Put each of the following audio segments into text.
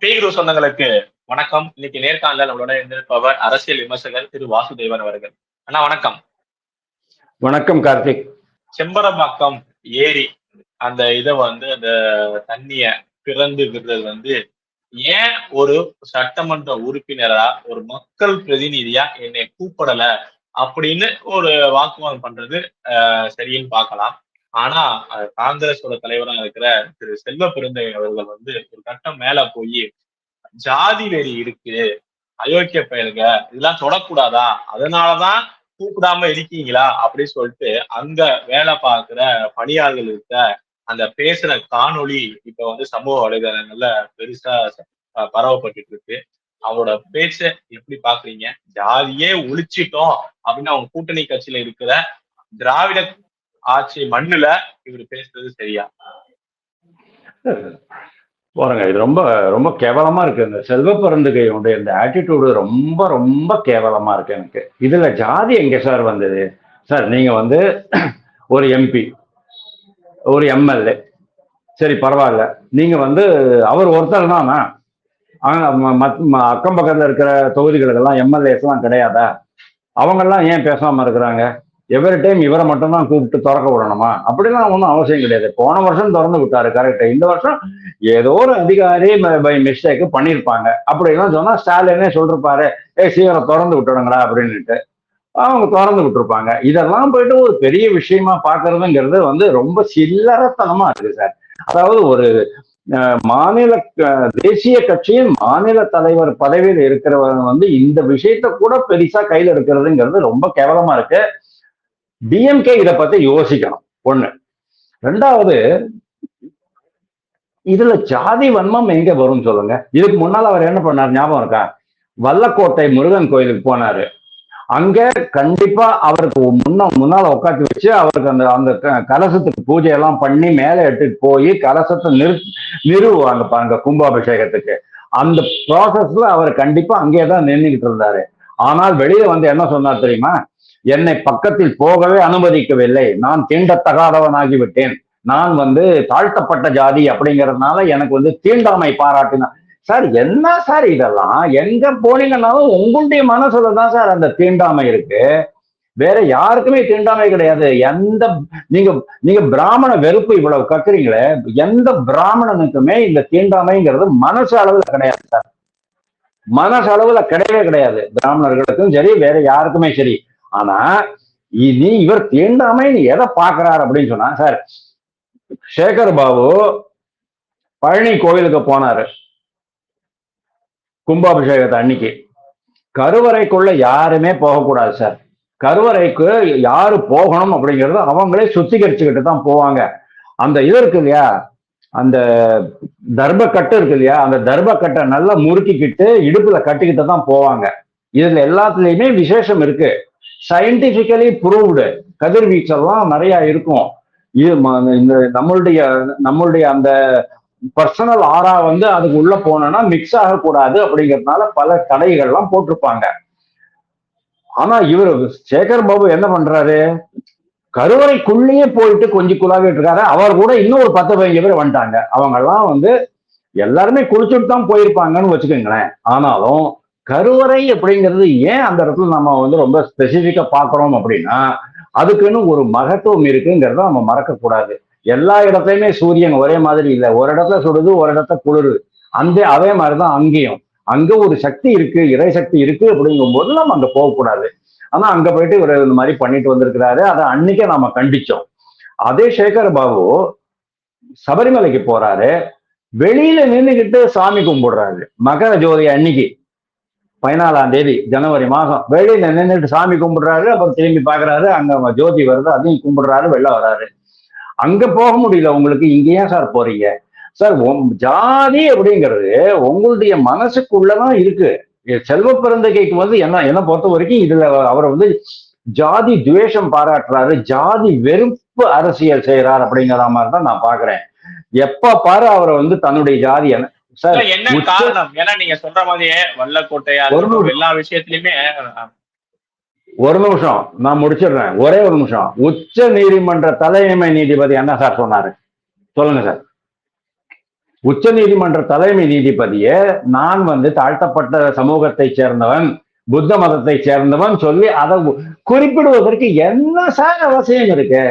பீக்ரு சொந்தங்களுக்கு வணக்கம். இன்னைக்கு நேர்காணல நம்மளோட இருந்திருப்பவர் அரசியல் விமர்சகர் திரு வாசுதேவன் அவர்கள். அண்ணா வணக்கம். வணக்கம் கார்த்திக். செம்பரம்பாக்கம் ஏரி அந்த அந்த தண்ணிய பிறந்து விடுறது ஏன் ஒரு சட்டமன்ற உறுப்பினரா ஒரு மக்கள் பிரதிநிதியா என்னை கூப்பிடல அப்படின்னு ஒரு வாக்குவாதம் பண்றது சரின்னு பார்க்கலாம். ஆனா காங்கிரஸோட தலைவரா இருக்கிற திரு செல்வ பெருந்தகை அவர்கள் ஒரு கட்டம் மேல போய் ஜாதி வெறி இருக்கு, அயோக்கிய பயலுங்க, இதெல்லாம் தொடக்கூடாதா, அதனாலதான் கூப்பிடாம இருக்கீங்களா அப்படின்னு சொல்லிட்டு அங்க வேலை பார்க்கிற பணியாளர்கள் இருக்க அந்த பேசுற காணொளி இப்ப சமூக வலைதளங்கள்ல பெருசா பரவப்பட்டு இருக்கு. அவரோட பேச்ச எப்படி பாக்குறீங்க? ஜாதியே ஒழிச்சிட்டோம் அப்படின்னு அவங்க கூட்டணி கட்சியில இருக்கிற திராவிட ஆட்சி மண்ணுல இவர் பேசுறது சரியா? போறங்க, இது ரொம்ப ரொம்ப கேவலமா இருக்கு. இந்த செல்வ பெருந்தகையுடைய இந்த ஆட்டிடியூடு ரொம்ப ரொம்ப கேவலமா இருக்கு எனக்கு. இதுல ஜாதி எங்க சார் வந்தது? சார் நீங்க ஒரு எம்பி, ஒரு எம்எல்ஏ, சரி பரவாயில்ல, நீங்க அவர் ஒருத்தர் தானா? அக்கம் பக்கத்துல இருக்கிற தொகுதிகளுக்கெல்லாம் எம்எல்ஏஸ் எல்லாம் கிடையாதா? அவங்கெல்லாம் ஏன் பேசாம இருக்கிறாங்க? எவரி டைம் இவரை மட்டும் தான் கூப்பிட்டு திறக்க விடணுமா? அப்படிலாம் ஒன்றும் அவசியம் கிடையாது. போன வருஷம் திறந்து விட்டாரு, கரெக்ட். இந்த வருஷம் ஏதோ ஒரு அதிகாரி பை மிஸ்டேக் பண்ணியிருப்பாங்க. அப்படிலாம் சொன்னா ஸ்டாலினே சொல்லிருப்பாரு, சீக்கிரம் திறந்து விட்டுடுங்களா அப்படின்னுட்டு. அவங்க திறந்து விட்டுருப்பாங்க. இதெல்லாம் போயிட்டு ஒரு பெரிய விஷயமா பாக்குறதுங்கிறது ரொம்ப சில்லறத்தனமா இருக்கு சார். அதாவது ஒரு மாநில தேசிய கட்சியின் மாநில தலைவர் பதவியில் இருக்கிறவங்க இந்த விஷயத்த கூட பெருசா கையில் எடுக்கிறதுங்கிறது ரொம்ப கேவலமா இருக்கு. டிஎம்கே இதை பத்தி யோசிக்கணும். ஒண்ணு. ரெண்டாவது, இதுல ஜாதி வன்மம் எங்க வரும் சொல்லுங்க? இதுக்கு முன்னால் அவர் என்ன பண்ணார் ஞாபகம் இருக்கா? வல்லக்கோட்டை முருகன் கோயிலுக்கு போனாரு. அங்க கண்டிப்பா அவருக்கு முன்னால உட்காந்து வச்சு அவருக்கு அந்த அந்த கலசத்துக்கு பூஜை எல்லாம் பண்ணி மேல எடுத்துட்டு போய் கலசத்தை நிறுவுவாங்க பாருங்க கும்பாபிஷேகத்துக்கு. அந்த ப்ராசஸ்ல அவர் கண்டிப்பா அங்கேதான் நின்றுகிட்டு இருந்தாரு. ஆனால் வெளியே என்ன சொன்னார் தெரியுமா? என்னை பக்கத்தில் போகவே அனுமதிக்கவில்லை, நான் தீண்டத்தகாதவன் ஆகிவிட்டேன், நான் தாழ்த்தப்பட்ட ஜாதி அப்படிங்கறதுனால எனக்கு தீண்டாமை பாராட்டினார். சார் என்ன சார் இதெல்லாம்? எங்க போனீங்கன்னாலும் உங்களுடைய மனசுல தான் சார் அந்த தீண்டாமை இருக்கு. வேற யாருக்குமே தீண்டாமை கிடையாது. நீங்க நீங்க பிராமண வெறுப்பு இவ்வளவு கக்குறீங்களே, எந்த பிராமணனுக்குமே இந்த தீண்டாமைங்கிறது மனசு அளவுல கிடையாது சார். மனசு அளவுல கிடையவே கிடையாது. பிராமணர்களுக்கும் சரி, வேற யாருக்குமே சரி. ஆனா இவர் தீண்டாமை எதை பாக்குறாரு அப்படின்னு சொன்னா, சார் சேகர் பாபு பழனி கோயிலுக்கு போனாரு கும்பாபிஷேகத்தை அன்னைக்கு. கருவறைக்குள்ள யாருமே போகக்கூடாது சார். கருவறைக்கு யாரு போகணும் அப்படிங்கிறது அவங்களே சுத்திகரிச்சுக்கிட்டு தான் போவாங்க. அந்த இது இருக்கு இல்லையா, அந்த தர்பக்கட்டு இருக்கு இல்லையா, அந்த தர்பக்கட்டை நல்லா முறுக்கிக்கிட்டு இடுப்புல கட்டிக்கிட்டு தான் போவாங்க. இதுல எல்லாத்துலயுமே விசேஷம் இருக்கு. சயின்டிபிக்கலி ப்ரூவ்டு கதிர்வீச்செல்லாம் நிறைய இருக்கும். இது இந்த நம்மளுடைய அந்த பர்சனல் ஆரா அதுக்கு உள்ள போனா மிக்ஸ் ஆகக்கூடாது அப்படிங்கிறதுனால பல தடைகள்லாம் போட்டிருப்பாங்க. ஆனா இவரு சேகர் பாபு என்ன பண்றாரு? கருவறைக்குள்ளேயே போயிட்டு கொஞ்சம் குழாவிட்டு இருக்காரு. அவர் கூட இன்னும் ஒரு 10-15 பேர் வந்துட்டாங்க. அவங்க எல்லாம் எல்லாருமே குளிச்சுட்டு தான் போயிருப்பாங்கன்னு வச்சுக்கோங்களேன். ஆனாலும் கருவறை அப்படிங்கிறது ஏன் அந்த இடத்துல நம்ம ரொம்ப ஸ்பெசிபிக்கா பாக்குறோம் அப்படின்னா, அதுக்குன்னு ஒரு மகத்துவம் இருக்குங்கிறத நம்ம மறக்க கூடாது. எல்லா இடத்துலயுமே சூரியன் ஒரே மாதிரி இல்லை. ஒரு இடத்துல சுடுது, ஒரு இடத்துல குளிருது. அதே மாதிரிதான் அங்கேயும். அங்க ஒரு சக்தி இருக்கு, இறை சக்தி இருக்கு அப்படிங்கும் போது நம்ம அங்க போகக்கூடாது. ஆனா அங்க போயிட்டு இவர் இந்த மாதிரி பண்ணிட்டு வந்திருக்கிறாரு. அதை அன்னைக்கே நாம கண்டிச்சோம். அதே சேகர் பாபு சபரிமலைக்கு போறாரு, வெளியில நின்றுகிட்டு சாமி கும்பிடுறாரு. மகர ஜோதி அன்னைக்கு 14ஆம் தேதி ஜனவரி மாசம் வெளியில நின்றுட்டு சாமி கும்பிடுறாரு. அப்புறம் திரும்பி பாக்குறாரு, அங்க ஜோதி வருது, அதையும் கும்பிடுறாரு, வெளில வர்றாரு. அங்க போக முடியல உங்களுக்கு, இங்க ஏன் சார் போறீங்க? சார் ஜாதி அப்படிங்கிறது உங்களுடைய மனசுக்குள்ளதான் இருக்கு. செல்வ பெருந்தகைக்கு என்ன பொறுத்த வரைக்கும் இதுல அவர் ஜாதி துவேஷம் பாராட்டுறாரு, ஜாதி வெறுப்பு அரசியல் செய்யறாரு அப்படிங்கிற மாதிரி தான் நான் பாக்குறேன். எப்ப பாரு அவரை தன்னுடைய ஜாதி என்ன காரணம்? ஏன்னா நீங்க சொல்ற மாதிரியே வல்லக்கோட்டையா எல்லா விஷயத்திலுமே. ஒரு நிமிஷம் நான் முடிச்சிடுறேன், ஒரே ஒரு நிமிஷம். உச்ச நீதிமன்ற தலைமை நீதிபதி என்ன சார் சொன்னாரு சொல்லுங்க சார்? உச்ச நீதிமன்ற தலைமை நீதிபதியே நான் வந்து தாழ்த்தப்பட்ட சமூகத்தை சேர்ந்தவன், புத்த மதத்தை சேர்ந்தவன் சொல்லி அதை குறிப்பிடுவதற்கு என்ன சார் அவசியம் இருக்கு?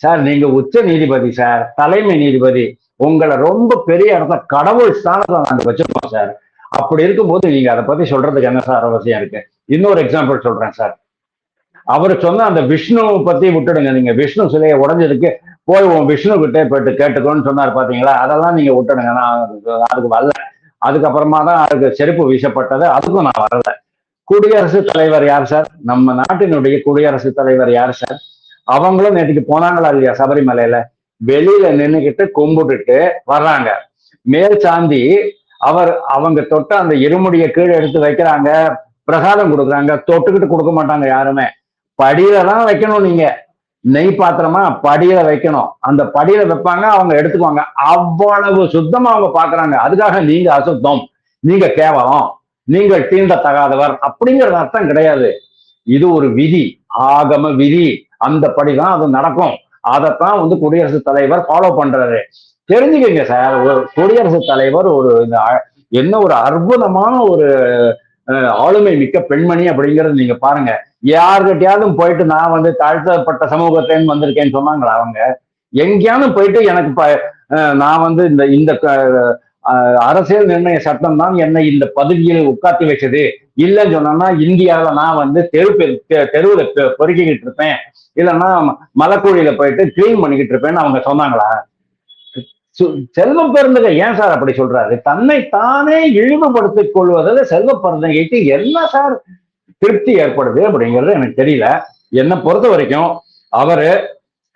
சார் நீங்க உச்ச நீதிபதி சார், தலைமை நீதிபதி, உங்களை ரொம்ப பெரிய இடத்துல கடவுள் ஸ்தானத்துல நாங்க வச்சிருக்கோம் சார். அப்படி இருக்கும்போது நீங்க அதை பத்தி சொல்றதுக்கு என்ன சார் அவசியம் இருக்கு? இன்னொரு எக்ஸாம்பிள் சொல்றேன் சார். அவர் சொன்ன அந்த விஷ்ணு பத்தி விட்டுடுங்க, நீங்க விஷ்ணு சிலையை உடஞ்சதுக்கு போய் உன் விஷ்ணு கிட்டே போயிட்டு கேட்டுக்கோன்னு சொன்னார் பாத்தீங்களா, அதெல்லாம் நீங்க விட்டுடுங்க, நான் அதுக்கு வரல. அதுக்கப்புறமா தான் அதுக்கு செருப்பு வீசப்பட்டது, அதுக்கும் நான் வரல. குடியரசுத் தலைவர் யார் சார்? நம்ம நாட்டினுடைய குடியரசுத் தலைவர் யார் சார்? அவங்களும் நேற்றுக்கு போனாங்களா இல்லையா சபரிமலையில? வெளியில நின்னுக்கிட்டு கும்பிட்டுட்டு வர்றாங்க. மேல் சாந்தி அவங்க தொட்ட அந்த இருமுடிய கீழே எடுத்து வைக்கிறாங்க, பிரசாதம் கொடுக்குறாங்க, தொட்டுக்கிட்டு கொடுக்க மாட்டாங்க யாருமே. படியில தான் வைக்கணும், நீங்க நெய் பாத்திரமா படியில வைக்கணும், அந்த படியில வைப்பாங்க, அவங்க எடுத்துக்குவாங்க. அவ்வளவு சுத்தமா அவங்க பாக்குறாங்க. அதுக்காக நீங்க அசுத்தம், நீங்க கேவலம், நீங்கள் தீண்டத்தகாதவர் அப்படிங்கிறது அர்த்தம் கிடையாது. இது ஒரு விதி, ஆகம விதி, அந்த படிதான் அது நடக்கும். அதைத்தான் வந்து குடியரசுத் தலைவர் ஃபாலோ பண்றாரு. தெரிஞ்சுக்கங்க சார், ஒரு குடியரசுத் தலைவர் ஒரு என்ன ஒரு அற்புதமான ஒரு ஆளுமை மிக்க பெண்மணி அப்படிங்கிறது நீங்க பாருங்க. யாருக்கிட்டையாவது போயிட்டு நான் வந்து தாழ்த்தப்பட்ட சமூகத்திலேருந்து வந்திருக்கேன்னு சொன்னாங்களா அவங்க? எங்கேயாவது போயிட்டு எனக்கு நான் வந்து இந்த இந்த அரசியல் நிர்ணய சட்டம் தான் என்னை இந்த பதவியில் உட்காத்தி வச்சது இல்லைன்னு சொன்னா, இந்தியாவில் நான் வந்து தெருவில் பொறுக்கிக்கிட்டு இருப்பேன், இல்லைன்னா மலைக்குழியில போயிட்டு கிளீன் பண்ணிக்கிட்டு இருப்பேன்னு அவங்க சொன்னாங்களா? செல்வம் பெருந்தகை ஏன் சார் அப்படி சொல்றாரு? தன்னை தானே இழிவுபடுத்திக் கொள்வதில் செல்வ பெருந்தகைக்கு என்ன சார் திருப்தி ஏற்படுது அப்படிங்கிறது எனக்கு தெரியல. என்னை பொறுத்த வரைக்கும் அவரு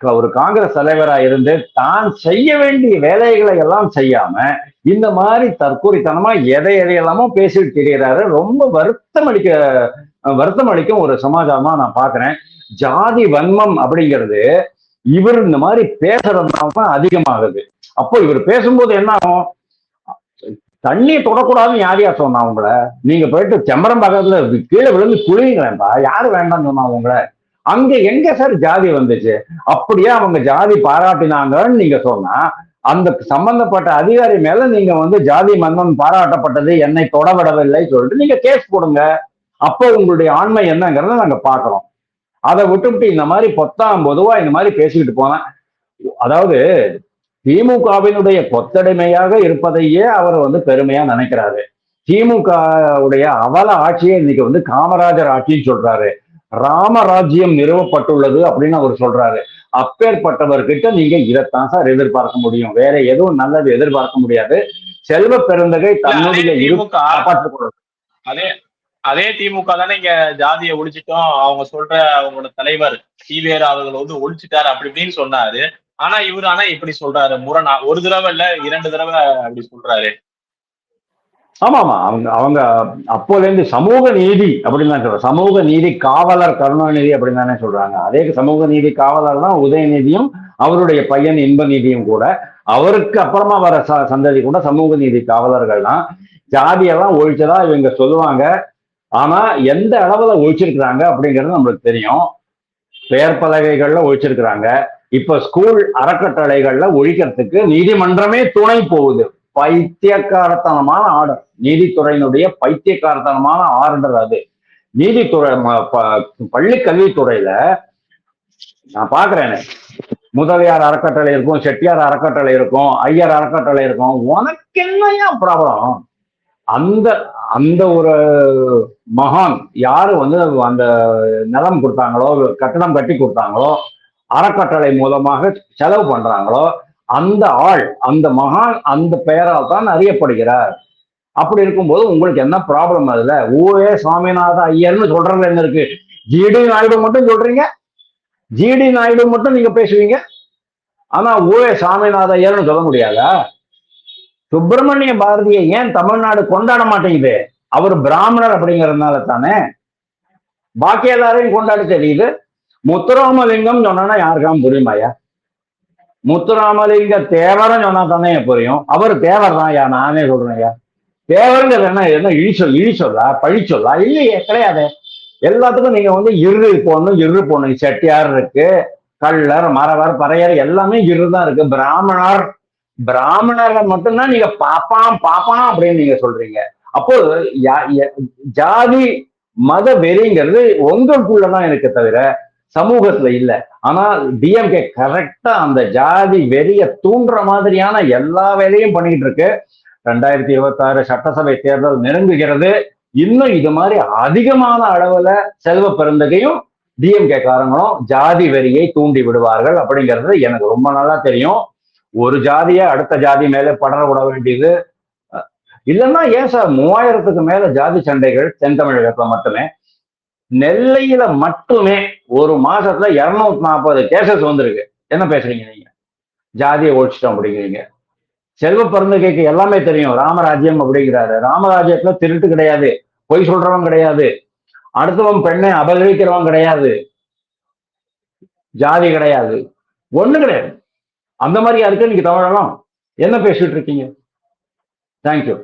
ஒரு காங்கிரஸ் தலைவரா இருந்து தான் செய்ய வேண்டிய வேலைகளை எல்லாம் செய்யாம இந்த மாதிரி தற்கூரித்தனமா எதையெல்லாமோ பேசிட்டு தெரிகிறாரு. ரொம்ப வருத்தம் அளிக்கும் ஒரு சமாஜமா நான் பாக்குறேன். ஜாதி வன்மம் அப்படிங்கிறது இவர் இந்த மாதிரி பேசுறதுனால தான் அதிகமாகுது. அப்போ இவர் பேசும்போது என்ன ஆகும்? தண்ணியை தொடக்கூடாதுன்னு யாரையா சொன்னா உங்களை? நீங்க போயிட்டு செம்பரம் பக்கத்துல கீழே விழுந்து குளிங்களேன்பா, யாரு வேண்டாம்னு சொன்னா உங்களை? அங்க எங்க சார் ஜாதி வந்துச்சு? அப்படியே அவங்க ஜாதி பாராட்டினாங்கன்னு நீங்க சொன்னா, அந்த சம்பந்தப்பட்ட அதிகாரி மேல நீங்க வந்து ஜாதி மன்னம் பாராட்டப்பட்டது என்னை தொடவிடவில்லை சொல்லிட்டு நீங்க கேஸ் போடுங்க. அப்போ உங்களுடைய ஆண்மை என்னங்கிறத நாங்க பாக்குறோம். அதை விட்டுவிட்டு இந்த மாதிரி பொதுவா இந்த மாதிரி பேசிக்கிட்டு போனா, அதாவது திமுகவினுடைய கொத்தடிமையாக இருப்பதையே அவர் வந்து பெருமையா நினைக்கிறாரு. திமுக உடைய அவல ஆட்சியை இன்னைக்கு வந்து காமராஜர் ஆட்சின்னு சொல்றாரு. ராமராஜ்யம் நிறுவப்பட்டுள்ளது அப்படின்னு அவர் சொல்றாரு. அப்பேற்பட்டவர்கிட்ட நீங்க இதைத்தான் சார் எதிர்பார்க்க முடியும், வேற எதுவும் நல்லது எதிர்பார்க்க முடியாது. செல்வ பெருந்தகை தன்னுடைய அதே அதே திமுக தானே இங்க ஜாதியை ஒழிச்சிட்டோம், அவங்க சொல்ற அவங்களோட தலைவர் ஈவேரா அவர்கள் வந்து ஒழிச்சிட்டாரு அப்படி இப்படின்னு சொன்னாரு. ஆனா இப்படி சொல்றாரு முரணா, ஒரு தடவை இல்ல 2 தடவை அப்படி சொல்றாரு. ஆமாமா, அவங்க அப்போல இருந்து சமூக நீதி அப்படின்னு தான் சொல்றாங்க. சமூக நீதி காவலர் கருணாநிதி அப்படின்னு தானே சொல்றாங்க. அதே சமூக நீதி காவலர் தான் உதயநிதியும் அவருடைய பையன் இன்பநிதியும் கூட. அவருக்கு அப்புறமா வர சந்ததி கூட சமூக நீதி காவலர்கள் தான். ஜாதியெல்லாம் ஒழிச்சதா இவங்க சொல்லுவாங்க. ஆனா எந்த அளவுல ஒழிச்சிருக்கிறாங்க அப்படிங்கிறது நம்மளுக்கு தெரியும். பெயர் பலகைகள்ல ஒழிச்சிருக்கிறாங்க. இப்ப ஸ்கூல் அறக்கட்டளைகள்ல ஒழிக்கிறதுக்கு நீதிமன்றமே துணை போகுது. பைத்தியக்காரத்தனமான ஆர்டர், நீதித்துறையினுடைய பைத்தியக்காரத்தனமான ஆர்டர் அது. நீதித்துறை பள்ளி கல்வித்துறையில நான் பாக்குறேனே, முதலியார் அறக்கட்டளை இருக்கும், செட்டியார் அறக்கட்டளை இருக்கும், ஐயர் அறக்கட்டளை இருக்கும். உனக்கு என்னையா ப்ராப்ளம்? அந்த அந்த ஒரு மகான் யாரு வந்து அந்த நிலம் கொடுத்தாங்களோ, கட்டணம் கட்டி கொடுத்தாங்களோ, அறக்கட்டளை மூலமாக செலவு பண்றாங்களோ, அந்த ஆள், அந்த மகான் அந்த பெயரால் தான் அறியப்படுகிறார். அப்படி இருக்கும்போது உங்களுக்கு என்ன ப்ராப்ளம்? அதுல ஊவே சுவாமிநாத ஐயர்னு சொல்றது என்ன இருக்கு? ஜிடி நாயுடு மட்டும் சொல்றீங்க, ஜிடி நாயுடு மட்டும் நீங்க பேசுவீங்க, ஆனா ஊவே சாமிநாத ஐயர்னு சொல்ல முடியாதா? சுப்பிரமணிய பாரதியை ஏன் தமிழ்நாடு கொண்டாட மாட்டேங்குது? அவர் பிராமணர் அப்படிங்கிறதுனால தானே. பாக்கி எல்லாரையும் கொண்டாடி தெரியுது. முத்துராமலிங்கம் சொன்னா யாருக்காம் புரியுமாயா? முத்துராமலிங்க தேவர்னு சொன்னா தானே புரியும். அவர் தேவர் தான் ஐயா, நானே சொல்றேன் ஐயா. தேவருங்கிறது என்ன இழி சொல்லா, பழி சொல்லா? இல்லையே, கிடையாது. எல்லாத்துக்கும் நீங்க வந்து இரு போடணும். செட்டியார் இருக்கு, கள்ளர், மறவர், பறையர் எல்லாமே இருதான் இருக்கு. பிராமணர் பிராமணரை மட்டும்தான் நீங்க பாப்பான் பாப்பான் அப்படின்னு நீங்க சொல்றீங்க. அப்போ ஜாதி மத வெறிங்கிறது உங்களுக்குள்ளதான் இருக்கு தவிர சமூகத்துல இல்ல. ஆனா டிஎம்கே கரெக்டா அந்த ஜாதி வெறிய தூண்டுற மாதிரியான எல்லா வேலையும் பண்ணிட்டு இருக்கு. 2026 சட்டசபை தேர்தல் நெருங்குகிறது. இன்னும் இது மாதிரி அதிகமான அளவுல செல்வ பெருந்தகையும் டிஎம்கே காரங்களும் ஜாதி வெறியை தூண்டி விடுவார்கள் அப்படிங்கிறது எனக்கு ரொம்ப நல்லா தெரியும். ஒரு ஜாதிய அடுத்த ஜாதி மேல படர விட வேண்டியது இல்லைன்னா ஏன் சார் 3000க்கு மேல ஜாதி சண்டைகள் தென் தமிழகத்துல மட்டுமே. நெல்லையில மட்டுமே ஒரு மாசத்துல 240 கேசஸ் வந்திருக்கு. என்ன பேசுறீங்க நீங்க? ஜாதியை ஒழிச்சிட்டோம் அப்படிங்கிறீங்க. செல்வ பெருந்தகைக்கு எல்லாமே தெரியும். ராமராஜ்யம் அப்படிங்கிறாரு. ராமராஜ்யத்துல திருட்டு கிடையாது, பொய் சொல்றவன் கிடையாது, அடுத்தவன் பெண்ணை அபகரிக்கிறவன் கிடையாது, ஜாதி கிடையாது, ஒண்ணு கிடையாது. அந்த மாதிரியா இருக்கு நீங்க தமிழகம்? என்ன பேசிட்டு இருக்கீங்க? தேங்க்யூ.